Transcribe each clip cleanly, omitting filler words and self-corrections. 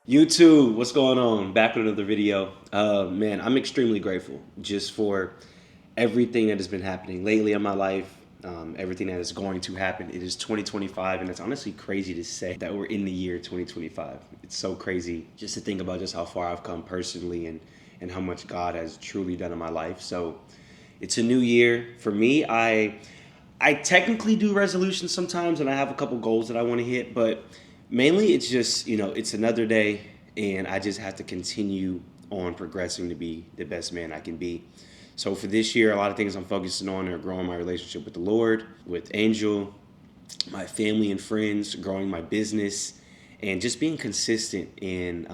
YouTube, what's going on? Back with another video. Man, I'm extremely grateful just for everything that has been happening lately in my life, everything that is going to happen. It is 2025, and it's honestly crazy to say that we're in the year 2025. It's so crazy just to think about just how far I've come personally and how much God has truly done in my life. So it's a new year. For me, I technically do resolutions sometimes, and I have a couple goals that I want to hit, but mainly it's just, it's another day, and I just have to continue on progressing to be the best man I can be. So for this year, a lot of things I'm focusing on are growing my relationship with the Lord, with Angel, my family and friends, growing my business, and just being consistent in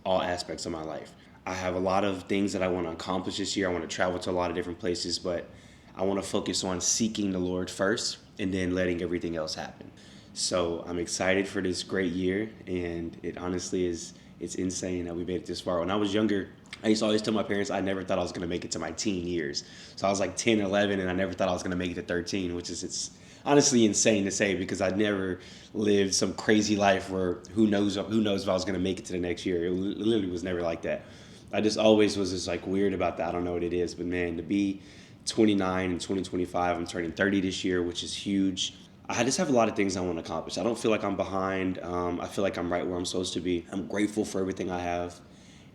all aspects of my life. I have a lot of things that I want to accomplish this year. I want to travel to a lot of different places, but I want to focus on seeking the Lord first and then letting everything else happen. So I'm excited for this great year, and it honestly it's insane that we made it this far. When I was younger, I used to always tell my parents I never thought I was going to make it to my teen years. So I was like 10, 11, and I never thought I was going to make it to 13, which is it's honestly insane to say because I never lived some crazy life where who knows if I was going to make it to the next year. It literally was never like that. I just always was just like weird about that. I don't know what it is, but man, to be 29 in 2025, I'm turning 30 this year, which is huge. I just have a lot of things I want to accomplish. I don't feel like I'm behind. I feel like I'm right where I'm supposed to be. I'm grateful for everything I have,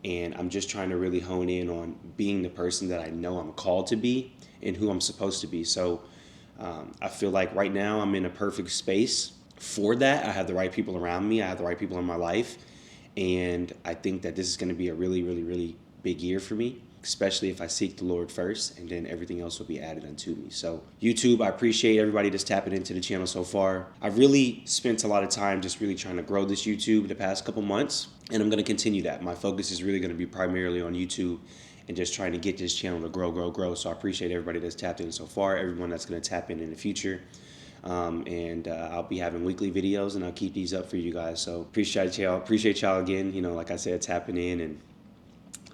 and I'm just trying to really hone in on being the person that I know I'm called to be and who I'm supposed to be. So I feel like right now I'm in a perfect space for that. I have the right people around me. I have the right people in my life, and I think that this is going to be a really, really, really big year for me, especially if I seek the Lord first, and then everything else will be added unto me. So YouTube, I appreciate everybody that's tapping into the channel so far. I've really spent a lot of time just really trying to grow this YouTube the past couple months, and I'm going to continue that. My focus is really going to be primarily on YouTube and just trying to get this channel to grow. So I appreciate everybody that's tapped in so far, everyone that's going to tap in the future. I'll be having weekly videos, and I'll keep these up for you guys. So appreciate y'all again. Like I said, tapping in, and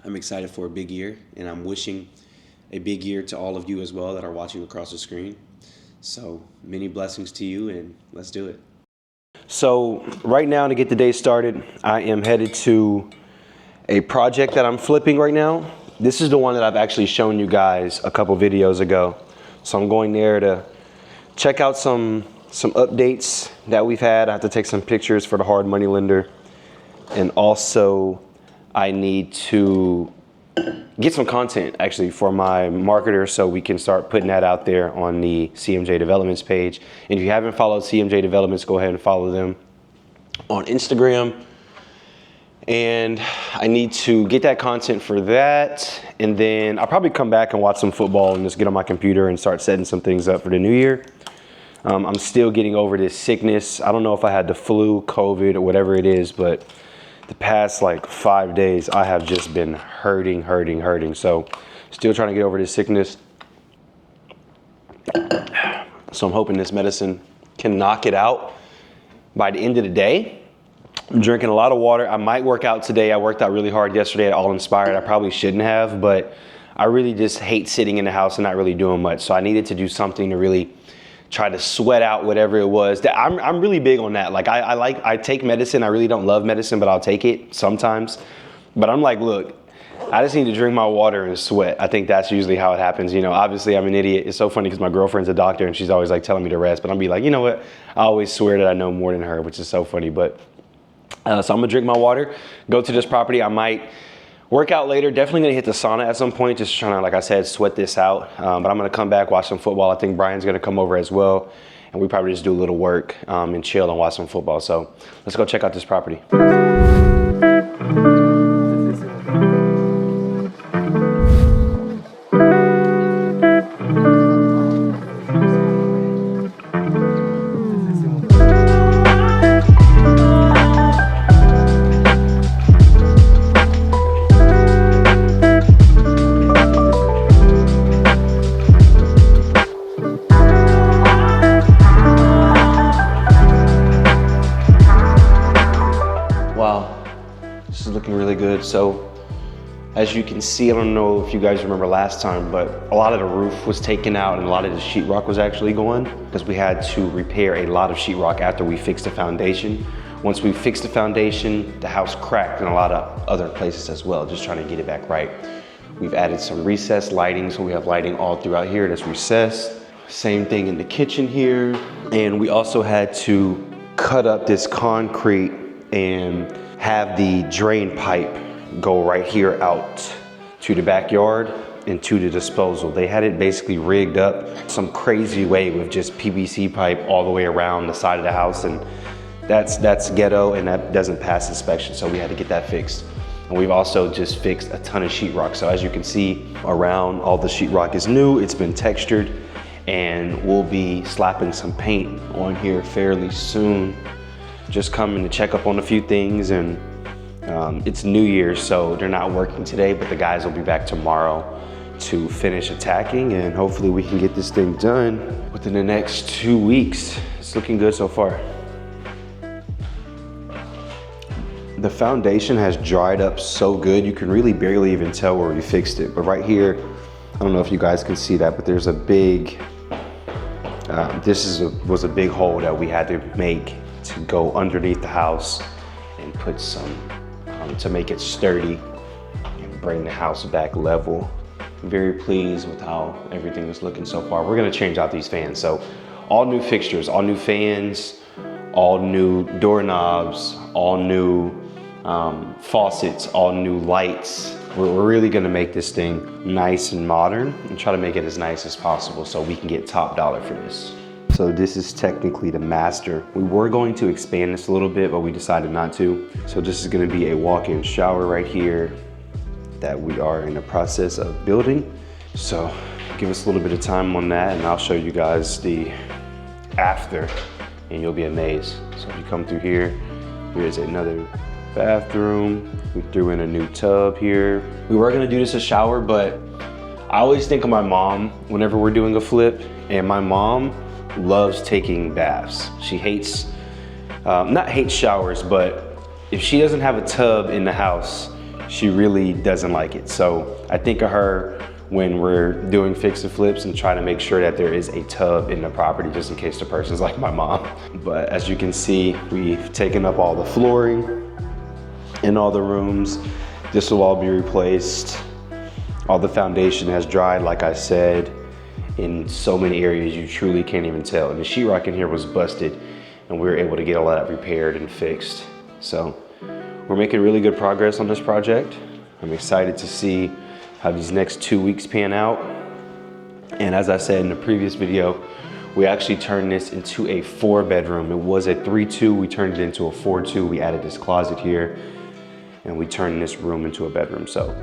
I'm excited for a big year, and I'm wishing a big year to all of you as well that are watching across the screen. So many blessings to you, and let's do it. So right now, to get the day started, I am headed to a project that I'm flipping right now. This is the one that I've actually shown you guys a couple videos ago. So I'm going there to check out some updates that we've had. I have to take some pictures for the hard money lender, and also I need to get some content actually for my marketer so we can start putting that out there on the CMJ Developments page. And if you haven't followed CMJ Developments, go ahead and follow them on Instagram. And I need to get that content for that. And then I'll probably come back and watch some football and just get on my computer and start setting some things up for the new year. I'm still getting over this sickness. I don't know if I had the flu, COVID, or whatever it is, but the past like 5 days, I have just been hurting. So still trying to get over this sickness. So I'm hoping this medicine can knock it out by the end of the day. I'm drinking a lot of water. I might work out today. I worked out really hard yesterday at All Inspired. I probably shouldn't have, but I really just hate sitting in the house and not really doing much. So I needed to do something to really try to sweat out whatever it was. I'm really big on that. Like I take medicine. I really don't love medicine, but I'll take it sometimes. But I'm like, look, I just need to drink my water and sweat. I think that's usually how it happens. Obviously I'm an idiot. It's so funny because my girlfriend's a doctor and she's always like telling me to rest, but I'm be like, you know what? I always swear that I know more than her, which is so funny. But so I'm gonna drink my water, go to this property. I might work out later. Definitely gonna hit the sauna at some point, just trying to, like I said, sweat this out. But I'm gonna come back, watch some football. I think Brian's gonna come over as well, and we probably just do a little work and chill and watch some football. So let's go check out this property. This is looking really good. So as you can see, I don't know if you guys remember last time, but a lot of the roof was taken out and a lot of the sheetrock was actually going because we had to repair a lot of sheetrock after we fixed the foundation, Once we fixed the foundation, the house cracked in a lot of other places as well, just trying to get it back right. We've added some recessed lighting, so we have lighting all throughout here that's recessed. Same thing in the kitchen here. And we also had to cut up this concrete and have the drain pipe go right here out to the backyard and to the disposal. They had it basically rigged up some crazy way with just PVC pipe all the way around the side of the house, and that's ghetto and that doesn't pass inspection, so we had to get that fixed. And we've also just fixed a ton of sheetrock. So as you can see around, all the sheetrock is new, it's been textured, and we'll be slapping some paint on here fairly soon. Just coming to check up on a few things, and it's New Year's, so they're not working today, but the guys will be back tomorrow to finish attacking, and hopefully we can get this thing done within the next 2 weeks. It's looking good so far. The foundation has dried up so good, you can really barely even tell where we fixed it. But right here, I don't know if you guys can see that, but there's a big, was a big hole that we had to make to go underneath the house and put some, to make it sturdy and bring the house back level. Very pleased with how everything is looking so far. We're gonna change out these fans. So all new fixtures, all new fans, all new doorknobs, all new faucets, all new lights. We're really gonna make this thing nice and modern and try to make it as nice as possible so we can get top dollar for this. So this is technically the master. We were going to expand this a little bit, but we decided not to. So this is gonna be a walk-in shower right here that we are in the process of building. So give us a little bit of time on that, and I'll show you guys the after, and you'll be amazed. So if you come through here, here's another bathroom. We threw in a new tub here. We were gonna do this a shower, but I always think of my mom whenever we're doing a flip, and my mom loves taking baths. She hates, not hates showers, but if she doesn't have a tub in the house, she really doesn't like it. So I think of her when we're doing fix and flips and try to make sure that there is a tub in the property just in case the person's like my mom. But as you can see, we've taken up all the flooring in all the rooms. This will all be replaced. All the foundation has dried, like I said, in so many areas you truly can't even tell. And the sheetrock in here was busted, and we were able to get all that repaired and fixed. So we're making really good progress on this project. I'm excited to see how these next 2 weeks pan out. And as I said in the previous video, we actually turned this into a 4-bedroom. It was a 3-2, we turned it into a 4-2. We added this closet here, and we turned this room into a bedroom. So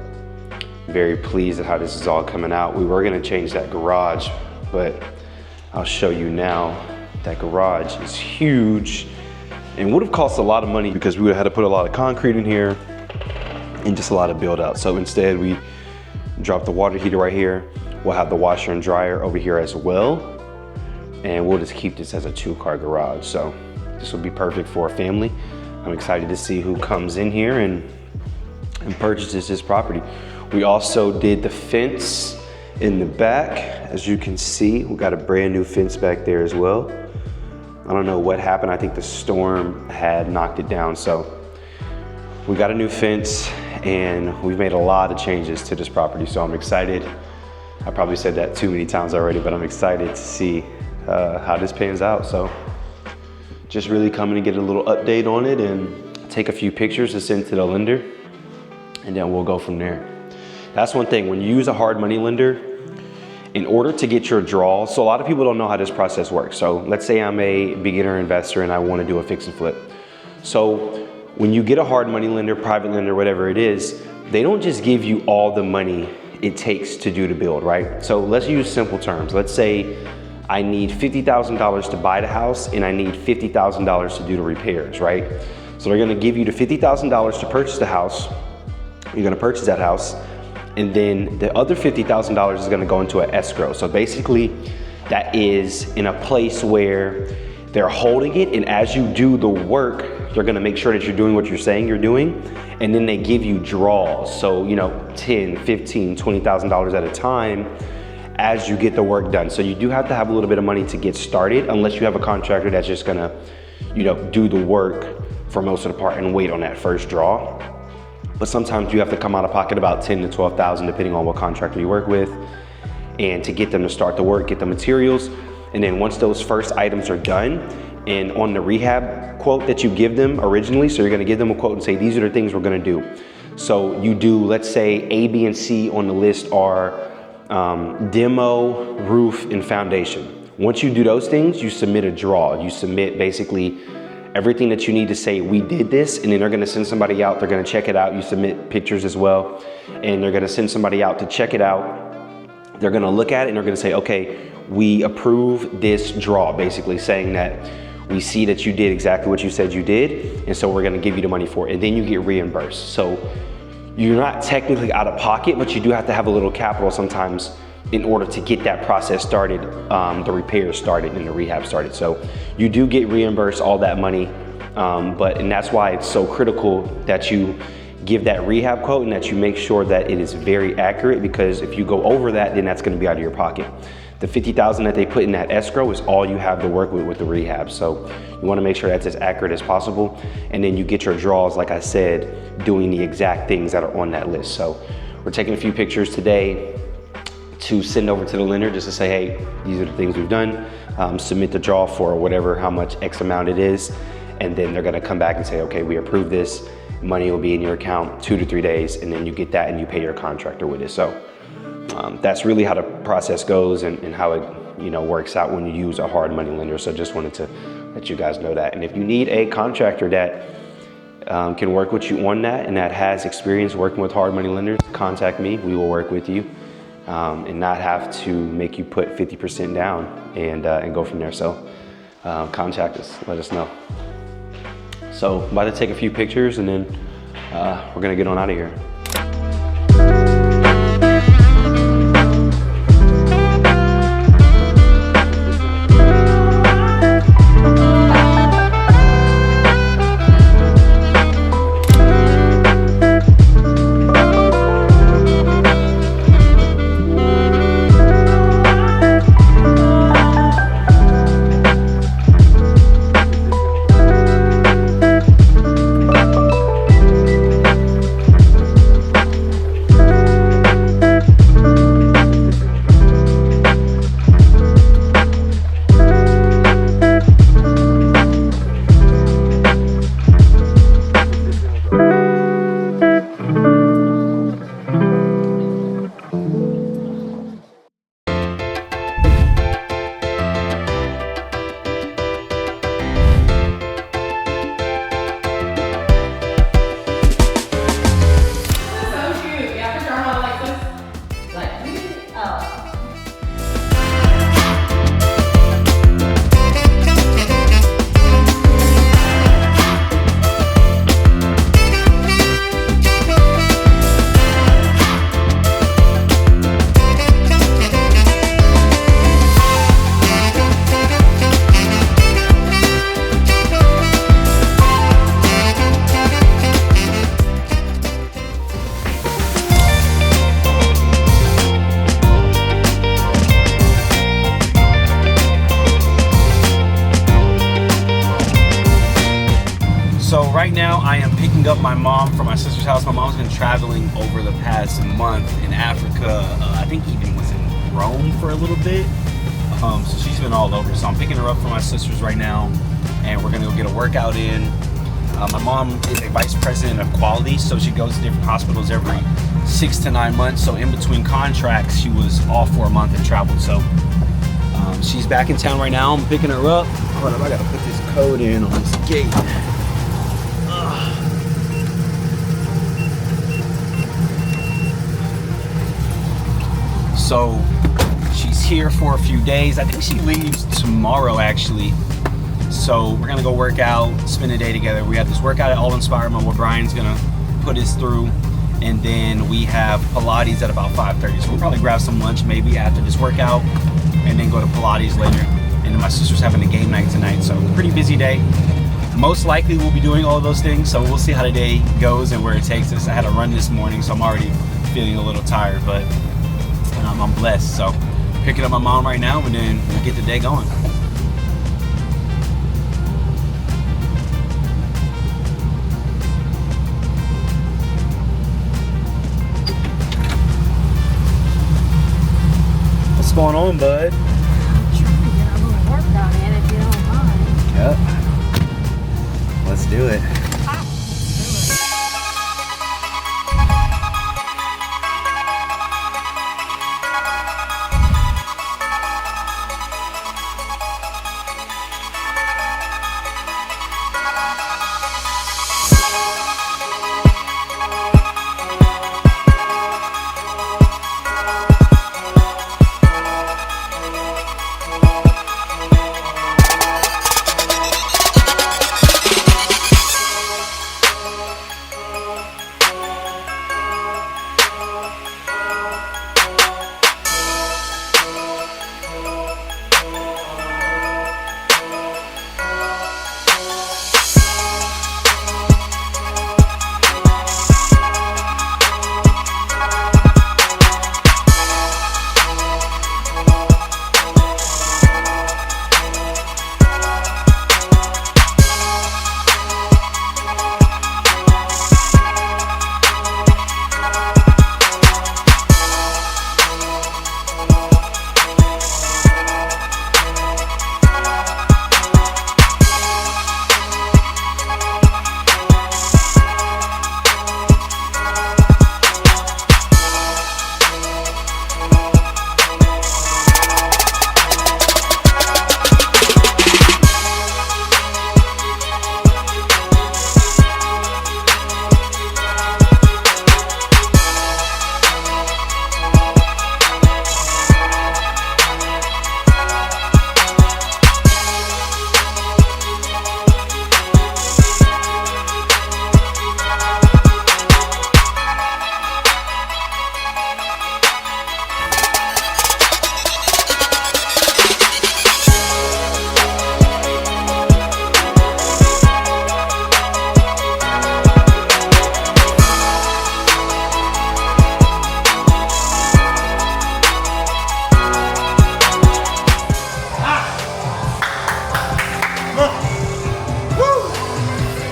very pleased at how this is all coming out. We were gonna change that garage, but I'll show you now. That garage is huge and would have cost a lot of money because we would have had to put a lot of concrete in here and just a lot of build out. So instead we dropped the water heater right here. We'll have the washer and dryer over here as well. And we'll just keep this as a 2-car garage. So this will be perfect for a family. I'm excited to see who comes in here and purchases this property. We also did the fence in the back. As you can see, we got a brand new fence back there as well. I don't know what happened. I think the storm had knocked it down. So we got a new fence, and we've made a lot of changes to this property. So I'm excited. I probably said that too many times already, but I'm excited to see how this pans out. So just really coming to get a little update on it and take a few pictures to send to the lender, and then we'll go from there. That's one thing, when you use a hard money lender, in order to get your draw, so a lot of people don't know how this process works. So let's say I'm a beginner investor and I want to do a fix and flip. So when you get a hard money lender, private lender, whatever it is, they don't just give you all the money it takes to do the build, right? So let's use simple terms. Let's say I need $50,000 to buy the house and I need $50,000 to do the repairs, right? So they're gonna give you the $50,000 to purchase the house. You're gonna purchase that house, and then the other $50,000 is gonna go into an escrow. So basically, that is in a place where they're holding it, and as you do the work, they're gonna make sure that you're doing what you're saying you're doing, and then they give you draws. So, you know, $10,000, $15,000, $20,000 at a time as you get the work done. So you do have to have a little bit of money to get started, unless you have a contractor that's just gonna, you know, do the work for most of the part and wait on that first draw. But sometimes you have to come out of pocket about 10 to 12,000 depending on what contractor you work with, and to get them to start the work, get the materials. And then once those first items are done, and on the rehab quote that you give them originally, so you're gonna give them a quote and say, these are the things we're gonna do. So you do, let's say A, B, and C on the list are demo, roof, and foundation. Once you do those things, you submit a draw. You submit basically everything that you need to say, we did this, and then they're gonna send somebody out, they're gonna check it out. You submit pictures as well, and they're gonna send somebody out to check it out. They're gonna look at it and they're gonna say, okay, we approve this draw, basically saying that we see that you did exactly what you said you did, and so we're gonna give you the money for it, and then you get reimbursed. So you're not technically out of pocket, but you do have to have a little capital sometimes in order to get that process started, the repairs started and the rehab started. So you do get reimbursed all that money, and that's why it's so critical that you give that rehab quote and that you make sure that it is very accurate, because if you go over that, then that's gonna be out of your pocket. The $50,000 that they put in that escrow is all you have to work with the rehab. So you wanna make sure that's as accurate as possible. And then you get your draws, like I said, doing the exact things that are on that list. So we're taking a few pictures today to send over to the lender just to say, hey, these are the things we've done. Submit the draw for whatever, how much X amount it is. And then they're gonna come back and say, okay, we approve this. Money will be in your account 2 to 3 days, and then you get that and you pay your contractor with it. So that's really how the process goes and how it works out when you use a hard money lender. So just wanted to let you guys know that. And if you need a contractor that can work with you on that and that has experience working with hard money lenders, contact me. We will work with you and not have to make you put 50% down and go from there. So contact us, let us know. So I'm about to take a few pictures and then we're gonna get on out of here. Right now I am picking up my mom from my sister's house. My mom's been traveling over the past month in Africa. I think even was in Rome for a little bit. So she's been all over. So I'm picking her up from my sister's right now, and we're gonna go get a workout in. My mom is a vice president of quality, so she goes to different hospitals every 6 to 9 months. So in between contracts, she was off for a month and traveled. So she's back in town right now. I'm picking her up. Hold up, I gotta put this code in on this gate. So she's here for a few days. I think she leaves tomorrow actually. So we're gonna go work out, spend a day together. We have this workout at All Inspire. My boy Brian's gonna put us through. And then we have Pilates at about 5:30. So we'll probably grab some lunch maybe after this workout and then go to Pilates later. And then my sister's having a game night tonight. So pretty busy day. Most likely we'll be doing all of those things. So we'll see how the day goes and where it takes us. I had a run this morning, so I'm already feeling a little tired, but I'm blessed. So picking up my mom right now and then we'll get the day going. going on, bud? Get a little workout in if you don't mind. Yep. Let's do it.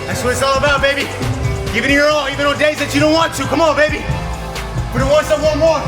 That's what it's all about, baby. Giving it your all, even on days that you don't want to. Come on, baby. Put it once and one more.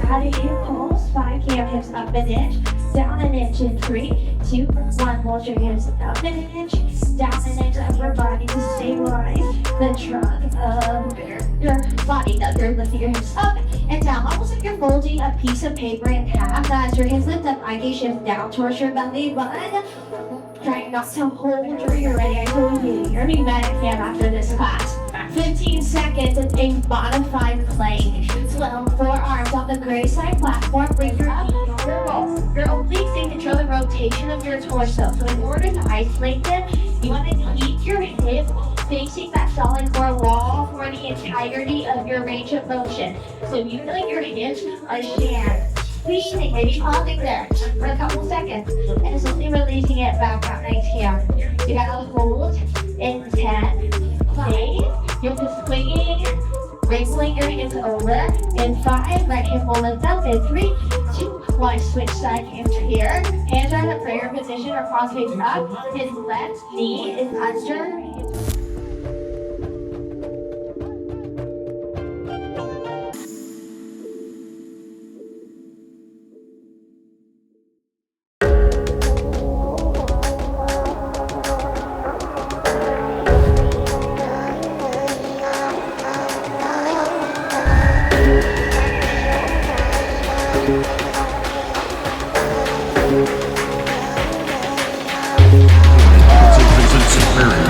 Out of your pulse, 5, keep your hips up an inch, down an inch in 3, 2, 1, hold your hips up an inch, down an inch, upper body to stabilize the trunk of your body. Now you're lifting your hips up and down, almost like you're folding a piece of paper in half. Now as your hips lift up, I can shift down towards your belly button. Trying not to hold until you're ready. I told you, you're gonna be mad at him after this class. 15 seconds of a modified plank. 12 forearms on the gray side platform. Bring your up, your roll. Your obliques can control the rotation of your torso. So in order to isolate them, you want to keep your hip facing that solid core wall for the entirety of your range of motion. So you feel like your hips are jammed. Squeezing, maybe pausing there for a couple seconds, and slowly releasing it back out nice here. You gotta hold in 10, 8, you're just swinging, wriggling your hips over, in 5, right hip will lift up, in 3, 2, 1, switch side hands here, hands are in a prayer position or cross face up, his left knee is under,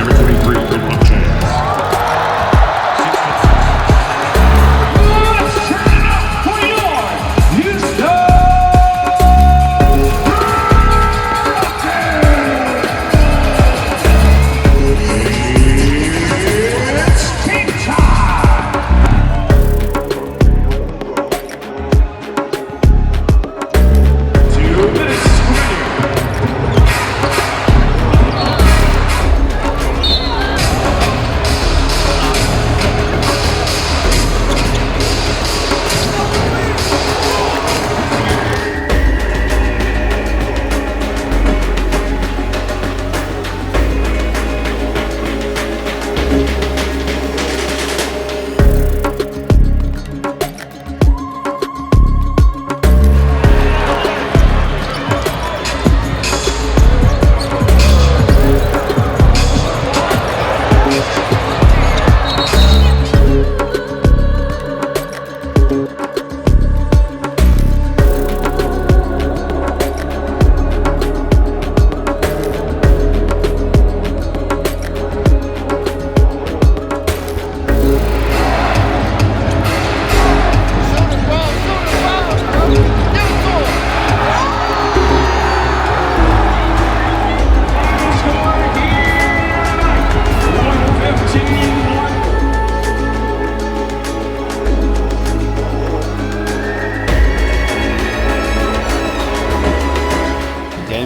Everything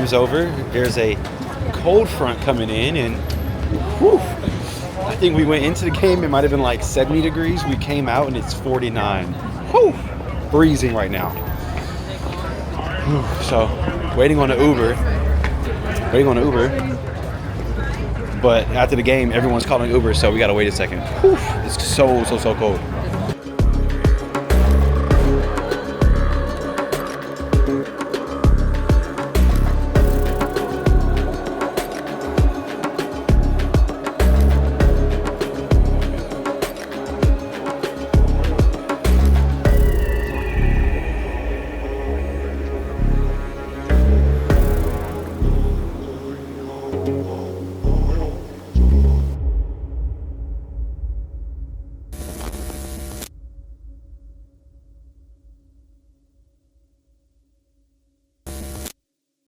game's over. There's a cold front coming in, and whew, I think we went into the game, it might have been like 70 degrees. We came out and it's 49. Whew, freezing right now. Whew, so waiting on an Uber. But after the game, everyone's calling Uber, so we gotta wait a second. Whew, it's so cold.